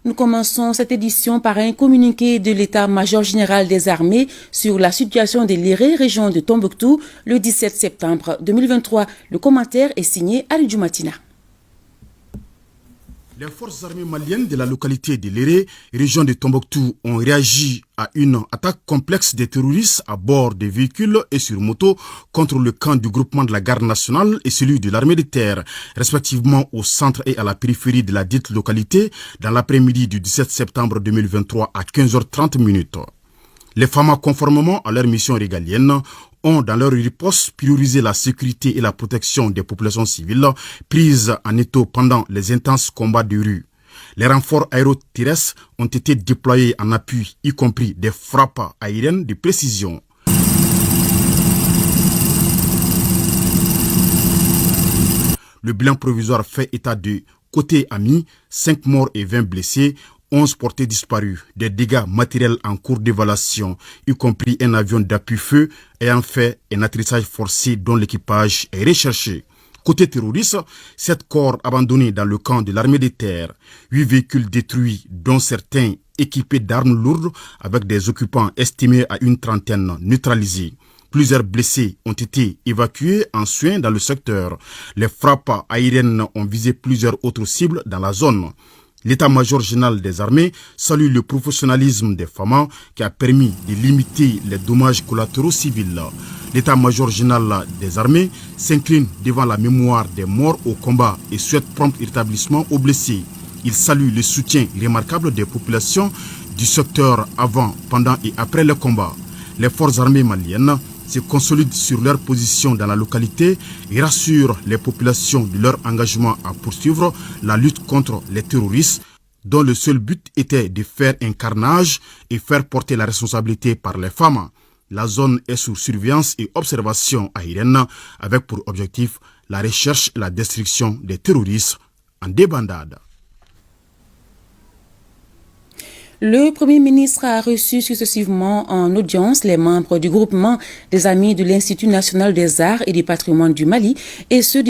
Nous commençons cette édition par un communiqué de l'état-major général des armées sur la situation de l'Éré, région de Tombouctou, le 17 septembre 2023. Le commentaire est signé Ali Djoumatina. Les forces armées maliennes de la localité de l'Éré, région de Tombouctou, ont réagi à une attaque complexe des terroristes à bord des véhicules et sur moto contre le camp du groupement de la garde nationale et celui de l'armée de terre, respectivement au centre et à la périphérie de la dite localité, dans l'après-midi du 17 septembre 2023 à 15h30. Les FAMA, conformément à leur mission régalienne, ont dans leur riposte priorisé la sécurité et la protection des populations civiles prises en étau pendant les intenses combats de rue. Les renforts aéroterrestres ont été déployés en appui, y compris des frappes aériennes de précision. Le bilan provisoire fait état de côté ami, 5 morts et 20 blessés, 11 portés disparus, des dégâts matériels en cours d'évaluation, y compris un avion d'appui-feu ayant fait un atterrissage forcé dont l'équipage est recherché. Côté terroriste, 7 corps abandonnés dans le camp de l'armée de terre, 8 véhicules détruits, dont certains équipés d'armes lourdes avec des occupants estimés à une trentaine neutralisés. Plusieurs blessés ont été évacués en soins dans le secteur. Les frappes aériennes ont visé plusieurs autres cibles dans la zone. L'état-major général des armées salue le professionnalisme des FAMA qui a permis de limiter les dommages collatéraux civils. L'état-major général des armées s'incline devant la mémoire des morts au combat et souhaite prompt rétablissement aux blessés. Il salue le soutien remarquable des populations du secteur avant, pendant et après le combat. Les forces armées maliennes se consolident sur leur position dans la localité et rassurent les populations de leur engagement à poursuivre la lutte contre les terroristes, dont le seul but était de faire un carnage et faire porter la responsabilité par les femmes. La zone est sous surveillance et observation aérienne avec pour objectif la recherche et la destruction des terroristes en débandade. Le Premier ministre a reçu successivement en audience les membres du groupement des amis de l'Institut national des arts et du patrimoine du Mali et ceux